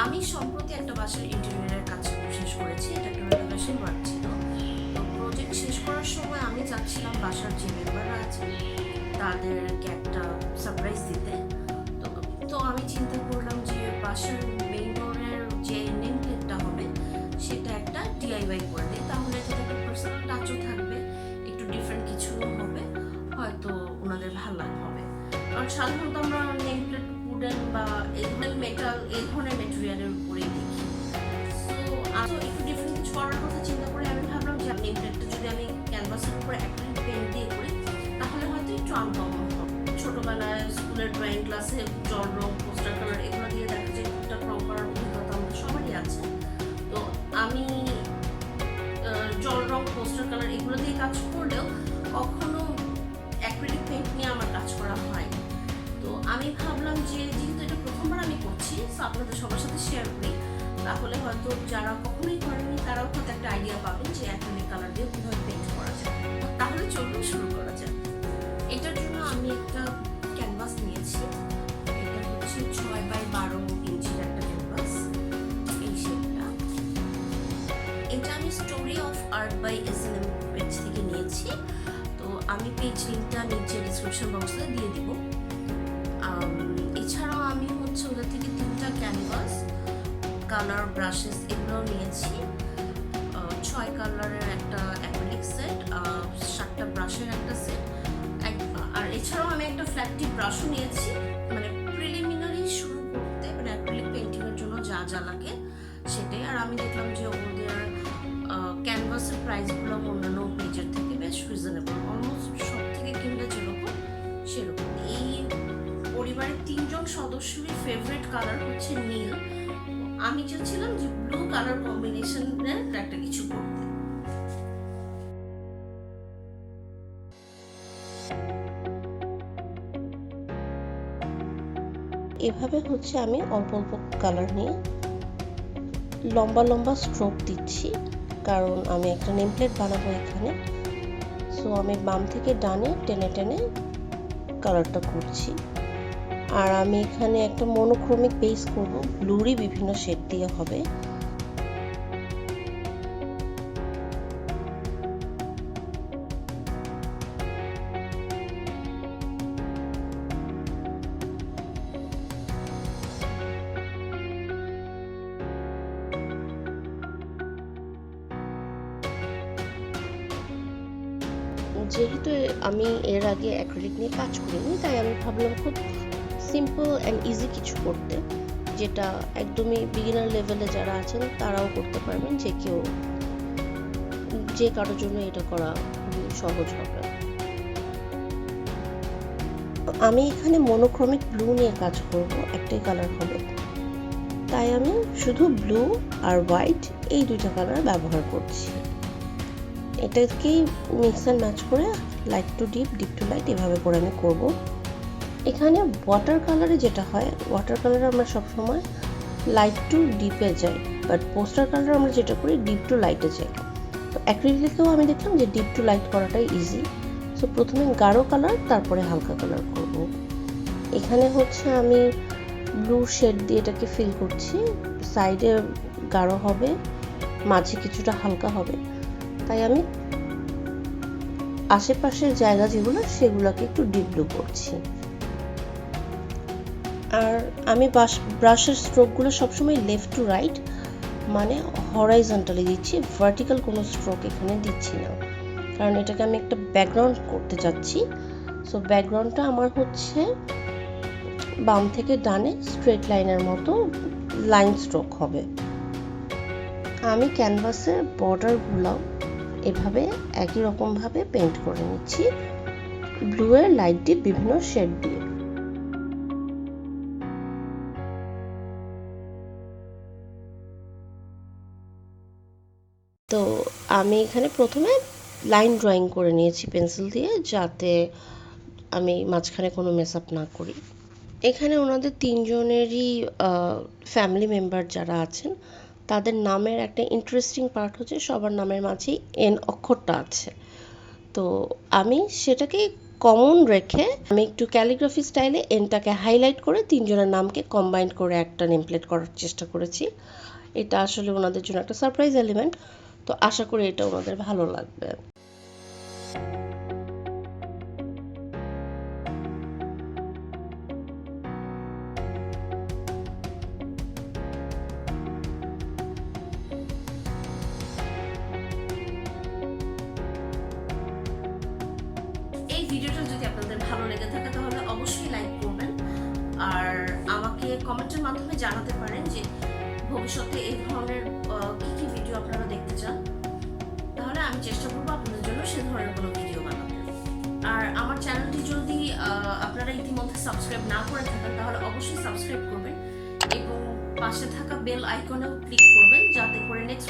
আমি সম্প্রতি একটা বাসার ইন্টেরিয়রের কাজ শেষ করেছি। এটা একটা রেনোভেশন ওয়ার্ক ছিল। তো প্রজেক্ট শেষ করার সময় আমি চাচ্ছিলাম বাসার যে মেম্বাররা আছে তাদেরকে একটা সারপ্রাইজ দিতে। তো তো আমি চিন্তা করলাম যে বাসার মেইন ডোরের যে নেম প্লেটটা হবে সেটা একটা ডিআইওয়াই করে দিই, তাহলে এটাতে একটা পার্সোনাল টাচও থাকবে, একটু ডিফারেন্ট কিছু হবে, হয়তো ওনাদের ভালো হবে। কারণ সাধারণত আমরা নেম প্লেট উডেন বা এই ধরনের মেটাল, এই ধরনের মেটেরিয়ালের উপরেই দেখি। সো একটু ডিফারেন্ট কিছু করার কথা চিন্তা করে আমি ভাবলাম যে নেম প্লেটটা যদি আমি ক্যানভাসের উপরে অ্যাক্রিলিক পেইন্ট দিয়ে করি তাহলে হয়তো একটু আনকমন হবে। ছোটবেলায় স্কুলের ড্রয়িং ক্লাসে জল রং, পোস্টার কালার এগুলো দিয়ে দেখা যায় টুকটাক রং করার অভিজ্ঞতা আমাদের সবারই আছে। তো আমি জল রং, পোস্টার কালার এগুলো দিয়ে কাজ করলেও কখনো অ্যাক্রিলিক পেইন্ট নিয়ে আমার কাজ করা হয়। তো আমি ভাবলাম যে যেহেতু এটা প্রথমবার আমি করছি, আপনাদের সবার সাথে শেয়ার করি, তাহলে হয়তো যারা কখনোই করেনি তারাও হয়তো একটা আইডিয়া পাবেন যে অ্যাক্রিলিক কালার দিয়ে কীভাবে পেইন্ট করা যায়। তাহলে চলুন শুরু করা যায়। এটার জন্য আমি একটা ক্যানভাস নিয়েছি। এটা হচ্ছে 6x12 ইঞ্চির একটা ক্যানভাস, এই শেপটা। এটা আমি story of art by SNM page থেকে নিয়েছি। তো আমি পেজ লিঙ্কটা নিচে ডিসক্রিপশন বক্সে দিয়ে দিব। এছাড়াও আমি হচ্ছে ওদের থেকে 3টা ক্যানভাস, কালার, ব্রাশেস এগুলো নিয়েছি। 6 কালারের একটা অ্যাক্রিলিক সেট, 7টা ব্রাশের একটা সেট, আর এছাড়াও আমি একটা ফ্ল্যাট টিপ ব্রাশও নিয়েছি, মানে প্রিলিমিনারি শুরু করতে, মানে অ্যাক্রিলিক পেইন্টিংয়ের জন্য যা যা লাগে সেটাই। আর আমি দেখলাম যে ওদের ক্যানভাসের প্রাইসগুলো অন্যান্য পেজের থেকে বেশ রিজনেবল, অলমোস্ট সব থেকে কিনলে যেরকম সেরকম। এই পরিবারের 3জন সদস্যের ফেভারিট কালার হচ্ছে নীল। আমি চাচ্ছিলাম যে ব্লু কালার কম্বিনেশনের একটা কিছু করতে। এভাবে হচ্ছে আমি অল্প অল্প কালার নিয়ে লম্বা লম্বা স্ট্রোক দিচ্ছি, কারণ আমি একটা নেম প্লেট বানাবো এখানে। সো আমি বাম থেকে ডানে টেনে টেনে কালারটা করছি। আর আমি এখানে একটা মনোক্রোমিক বেস করব, ব্লুরই বিভিন্ন শেড দিয়ে হবে। যেহেতু আমি এর আগে অ্যাক্রিলিক নিয়ে কাজ করিনি, তাই আমি ভাবলাম খুব সিম্পল অ্যান্ড ইজি কিছু করতে, যেটা একদমই বিগিনার লেভেলে যারা আছেন তারাও করতে পারবেন, যে কারোর জন্য এটা করা খুবই সহজ হবে। আমি এখানে মনোক্রোমিক ব্লু নিয়ে কাজ করব, একটাই কালার হবে, তাই আমি শুধু ব্লু আর হোয়াইট এই 2টা কালার ব্যবহার করছি। এটাকেই মিক্স অ্যান্ড ম্যাচ করে light to deep, deep to light এভাবে করে আমি করব। এখানে ওয়াটার কালারে যেটা হয়, ওয়াটার কালারে আমরা সবসময় লাইট টু ডিপে যাই, বাট পোস্টার কালারে আমরা যেটা করি ডিপ টু লাইটে যাই। তো অ্যাক্রিলিকেও আমি দেখলাম যে ডিপ টু লাইট করাটাই ইজি। সো প্রথমে গাঢ় কালার, তারপরে হালকা কালার করব। এখানে হচ্ছে আমি ব্লু শেড দিয়ে এটাকে ফিল করছি, সাইডে গাঢ় হবে, মাঝে কিছুটা হালকা হবে, তাই আমি আশেপাশের জায়গা যেগুলো সেগুলোকে একটু ডিপ ব্লু করছি। আর আমি ব্রাশের স্ট্রোকগুলো সবসময় লেফট টু রাইট, মানে হরাইজন্টালি দিচ্ছি, ভার্টিক্যাল কোনো স্ট্রোক এখানে দিচ্ছি না, কারণ এটাকে আমি একটা ব্যাকগ্রাউন্ড করতে যাচ্ছি। সো ব্যাকগ্রাউন্ডটা আমার হচ্ছে বাম থেকে ডানে স্ট্রেট লাইনের মতো লাইন স্ট্রোক হবে। আমি ক্যানভাসের বর্ডারগুলো এভাবে একই রকমভাবে পেইন্ট করে নিচ্ছি, ব্লু এর লাইট ডিপ বিভিন্ন শেড দিয়ে। তো আমি এখানে প্রথমে লাইন ড্রয়িং করে নিয়েছি পেন্সিল দিয়ে, যাতে আমি মাঝখানে কোনো মেস আপ না করি। এখানে ওনাদের তিনজনেরই ফ্যামিলি মেম্বার যারা আছেন তাদের নামের একটা ইন্টারেস্টিং পার্ট হচ্ছে সবার নামের মাঝেই এন অক্ষরটা আছে। তো আমি সেটাকে কমন রেখে আমি একটু ক্যালিগ্রাফি স্টাইলে এনটাকে হাইলাইট করে তিনজনের নামকে কম্বাইন করে একটা নেমপ্লেট করার চেষ্টা করেছি। এটা আসলে ওনাদের জন্য একটা সারপ্রাইজ এলিমেন্ট, তো আশা করি এটা ওনাদের ভালো লাগবে। এই ভিডিওটা যদি আপনাদের ভালো লেগে থাকে তাহলে অবশ্যই লাইক করবেন, আর আমাকে কমেন্টের মাধ্যমে জানাতে পারেন যে ভবিষ্যতে এই ধরনের কি কি ভিডিও আপনারা দেখতে চান। তাহলে আমি চেষ্টা করবো আপনাদের জন্য সে ধরনের কোনো ভিডিও বানাতে। আর আমার চ্যানেলটি যদি আপনারা ইতিমধ্যে সাবস্ক্রাইব না করে থাকেন তাহলে অবশ্যই সাবস্ক্রাইব করবেন এবং পাশে থাকা বেল আইকনেও ক্লিক করবেন যাতে করে নেক্সট